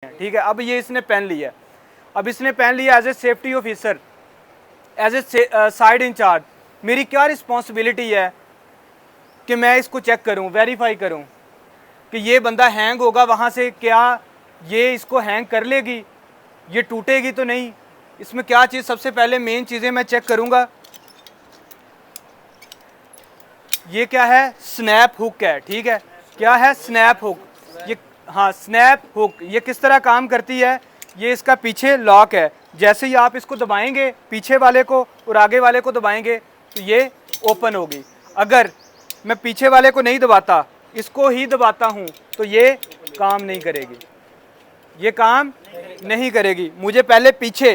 ठीक है। अब ये इसने पहन लिया, अब इसने पहन लिया as a safety officer, as a site incharge. मेरी क्या रिस्पॉन्सिबिलिटी है कि मैं इसको चेक करूं, वेरीफाई करूं कि ये बंदा हैंग होगा वहाँ से, क्या ये इसको हैंग कर लेगी, ये टूटेगी तो नहीं। इसमें क्या चीज़ सबसे पहले मेन चीज़ें मैं चेक करूँगा, ये क्या है, स्नैप हुक है। ठीक है, क्या है, स्नैप हुक। ये हाँ, स्नैप हुक ये किस तरह काम करती है, ये इसका पीछे लॉक है। जैसे ही आप इसको दबाएंगे पीछे वाले को और आगे वाले को दबाएंगे तो ये ओपन होगी। अगर मैं पीछे वाले को नहीं दबाता, इसको ही दबाता हूँ तो ये काम नहीं करेगी, ये काम नहीं करेगी। मुझे पहले पीछे,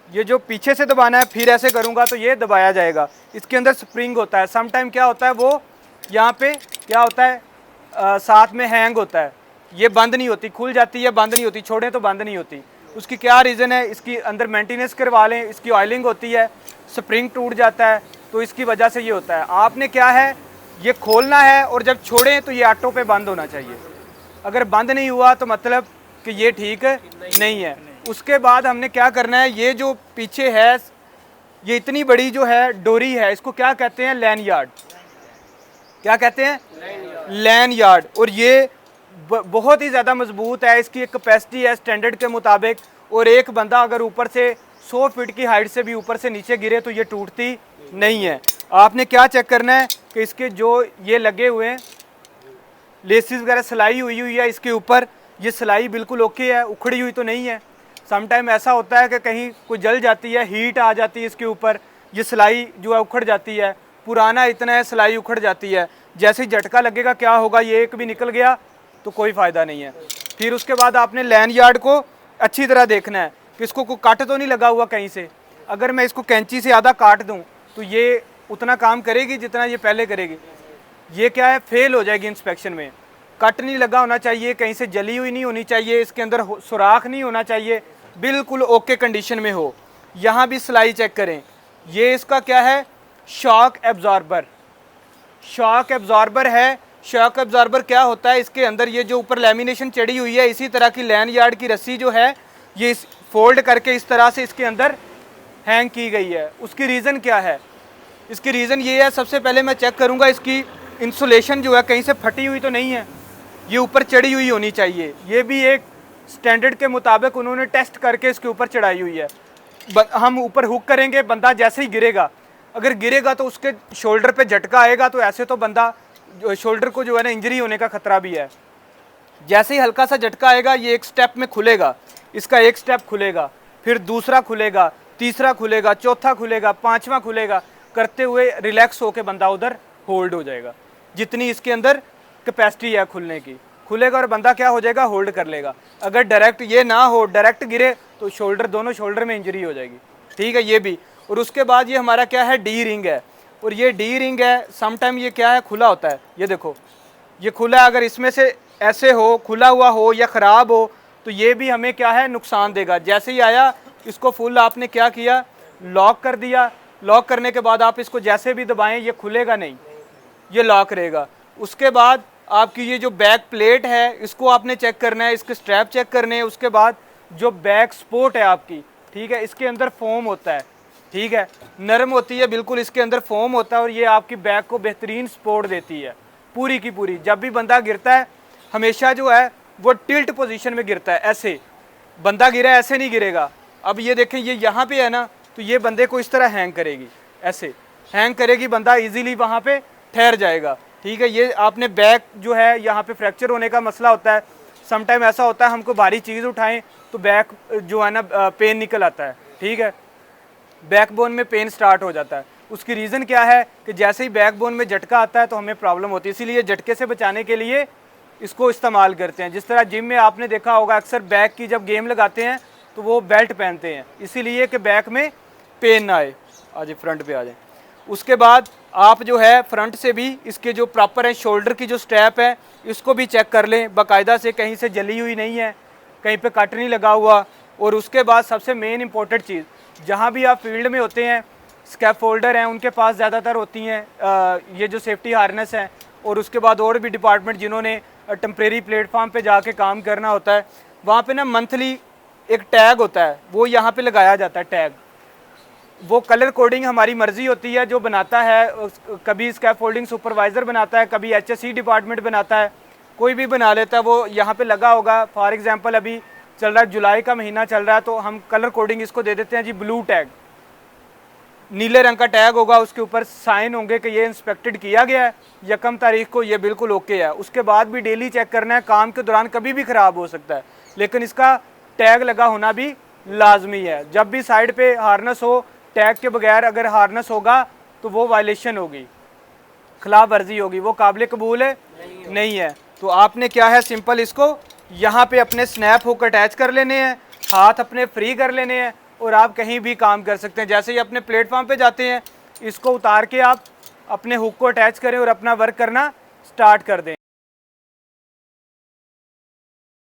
ये जो पीछे से दबाना है, फिर ऐसे करूँगा तो ये दबाया जाएगा। इसके अंदर स्प्रिंग होता है, सम टाइम क्या होता है वो यहाँ पे क्या होता है, साथ में हैंग होता है, ये बंद नहीं होती, खुल जाती है, बंद नहीं होती, छोड़ें तो बंद नहीं होती। उसकी क्या रीज़न है, इसकी अंदर मेंटेनेंस करवा लें, इसकी ऑयलिंग होती है, स्प्रिंग टूट जाता है, तो इसकी वजह से ये होता है। आपने क्या है, ये खोलना है और जब छोड़ें तो ये ऑटो पे बंद होना चाहिए। अगर बंद नहीं हुआ तो मतलब कि ये ठीक नहीं है। उसके बाद हमने क्या करना है, ये जो पीछे है, ये इतनी बड़ी जो है डोरी है, इसको क्या कहते हैं, लैन यार्ड। क्या कहते हैं, लैन यार्ड। और ये बहुत ही ज़्यादा मजबूत है, इसकी एक कैपेसिटी है स्टैंडर्ड के मुताबिक। और एक बंदा अगर ऊपर से 100 फीट की हाइट से भी ऊपर से नीचे गिरे तो ये टूटती नहीं है। आपने क्या चेक करना है कि इसके जो ये लगे हुए हैं लेसिस वगैरह, सिलाई हुई है इसके ऊपर, ये सिलाई बिल्कुल ओके है, उखड़ी हुई तो नहीं है। समटाइम ऐसा होता है कि कहीं कोई जल जाती है, हीट आ जाती है इसके ऊपर, ये सिलाई जो है उखड़ जाती है, पुराना इतना है सिलाई उखड़ जाती है। जैसे ही झटका लगेगा क्या होगा, ये एक भी निकल गया तो कोई फ़ायदा नहीं है। फिर उसके बाद आपने लैन यार्ड को अच्छी तरह देखना है कि इसको कोई काट तो नहीं लगा हुआ कहीं से। अगर मैं इसको कैंची से आधा काट दूं तो ये उतना काम करेगी जितना ये पहले करेगी, ये क्या है, फेल हो जाएगी इंस्पेक्शन में। कट नहीं लगा होना चाहिए, कहीं से जली हुई नहीं होनी चाहिए, इसके अंदर सुराख नहीं होना चाहिए, बिल्कुल ओके कंडीशन में हो। यहाँ भी सिलाई चेक करें, ये इसका क्या है, शॉक एब्जॉर्बर। शॉक एब्जॉर्बर है। शॉक एब्जॉर्बर क्या होता है, इसके अंदर ये जो ऊपर लैमिनेशन चढ़ी हुई है, इसी तरह की लैन यार्ड की रस्सी जो है, ये फोल्ड करके इस तरह से इसके अंदर हैंग की गई है। उसकी रीज़न क्या है, इसकी रीज़न ये है, सबसे पहले मैं चेक करूँगा इसकी इंसुलेशन जो है कहीं से फटी हुई तो नहीं है, ये ऊपर चढ़ी हुई होनी चाहिए। ये भी एक स्टैंडर्ड के मुताबिक उन्होंने टेस्ट करके इसके ऊपर चढ़ाई हुई है। हम ऊपर हुक करेंगे, बंदा जैसे ही गिरेगा, अगर गिरेगा तो उसके शोल्डर पे झटका आएगा तो ऐसे तो बंदा शोल्डर को जो है ना इंजरी होने का खतरा भी है। जैसे ही हल्का सा झटका आएगा, ये एक स्टेप में खुलेगा, इसका एक स्टेप खुलेगा, फिर दूसरा खुलेगा, तीसरा खुलेगा, चौथा खुलेगा, पांचवा खुलेगा, करते हुए रिलैक्स होकर बंदा उधर होल्ड हो जाएगा। जितनी इसके अंदर कैपेसिटी है खुलने की, खुलेगा और बंदा क्या हो जाएगा, होल्ड कर लेगा। अगर डायरेक्ट ये ना हो, डायरेक्ट गिरे तो शोल्डर, दोनों शोल्डर में इंजरी हो जाएगी। ठीक है, ये भी। और उसके बाद ये हमारा क्या है, डी रिंग है। और ये डी रिंग है, समटाइम ये क्या है, खुला होता है, ये देखो ये खुला है। अगर इसमें से ऐसे हो, खुला हुआ हो या ख़राब हो तो ये भी हमें क्या है, नुकसान देगा। जैसे ही आया इसको फुल आपने क्या किया, लॉक कर दिया। लॉक करने के बाद आप इसको जैसे भी दबाएं ये खुलेगा नहीं, ये लॉक रहेगा। उसके बाद आपकी ये जो बैक प्लेट है इसको आपने चेक करना है, इसके स्ट्रैप चेक करने हैं। उसके बाद जो बैक सपोर्ट है आपकी, ठीक है, इसके अंदर फोम होता है, ठीक है, नरम होती है बिल्कुल, इसके अंदर फोम होता है और ये आपकी बैक को बेहतरीन सपोर्ट देती है पूरी की पूरी। जब भी बंदा गिरता है हमेशा जो है वो टिल्ट पोजीशन में गिरता है, ऐसे बंदा गिरा ऐसे नहीं गिरेगा। अब ये देखें, ये यहाँ पे है ना, तो ये बंदे को इस तरह हैंग करेगी, ऐसे हैंग करेगी, बंदा इजीली वहाँ पे ठहर जाएगा। ठीक है, ये आपने बैक जो है यहाँ पे फ्रैक्चर होने का मसला होता है। समटाइम ऐसा होता है हमको भारी चीज़ उठाएं तो बैक जो है ना पेन निकल आता है, ठीक है, बैकबोन में पेन स्टार्ट हो जाता है। उसकी रीज़न क्या है कि जैसे ही बैकबोन में झटका आता है तो हमें प्रॉब्लम होती है, इसीलिए झटके से बचाने के लिए इसको इस्तेमाल करते हैं। जिस तरह जिम में आपने देखा होगा, अक्सर बैक की जब गेम लगाते हैं तो वो बेल्ट पहनते हैं, इसीलिए कि बैक में पेन ना आए। आ जाए फ्रंट पे आ जाए। उसके बाद आप जो है फ्रंट से भी इसके जो प्रॉपर है, शोल्डर की जो स्ट्रैप है इसको भी चेक कर लें बाकायदा से, कहीं से जली हुई नहीं है, कहीं पे कट नहीं लगा हुआ। और उसके बाद सबसे मेन इंपॉर्टेंट चीज़, जहाँ भी आप फील्ड में होते हैं, स्कैप फोल्डर हैं उनके पास ज़्यादातर होती हैं ये जो सेफ्टी हार्नेस हैं। और उसके बाद और भी डिपार्टमेंट जिन्होंने टेम्परेरी प्लेटफॉर्म पे जाके काम करना होता है, वहाँ पे ना मंथली एक टैग होता है, वो यहाँ पे लगाया जाता है टैग। वो कलर कोडिंग हमारी मर्जी होती है, जो बनाता है कभी स्कैफोल्डिंग सुपरवाइज़र बनाता है, कभी HSE डिपार्टमेंट बनाता है, कोई भी बना लेता है। वो यहाँ पे लगा होगा, फॉर एग्जांपल अभी चल रहा है, जुलाई का महीना चल रहा है, तो हम कलर कोडिंग इसको दे देते हैं जी ब्लू टैग। नीले रंग का टैग होगा, उसके ऊपर साइन होंगे कि ये इंस्पेक्टेड किया गया है, 1 तारीख को ये बिल्कुल ओके है। उसके बाद भी डेली चेक करना है, काम के दौरान कभी भी ख़राब हो सकता है, लेकिन इसका टैग लगा होना भी लाजमी है। जब भी साइड पे हार्नेस हो, टैग के बगैर अगर हार्नेस होगा तो वो वायलेशन होगी, खिलाफ वर्जी होगी, वो काबिल कबूल है नहीं है। तो आपने क्या है, सिंपल इसको यहाँ पे अपने स्नैप हुक अटैच कर लेने हैं, हाथ अपने फ्री कर लेने हैं और आप कहीं भी काम कर सकते हैं। जैसे ही अपने प्लेटफॉर्म पे जाते हैं, इसको उतार के आप अपने हुक को अटैच करें और अपना वर्क करना स्टार्ट कर दें।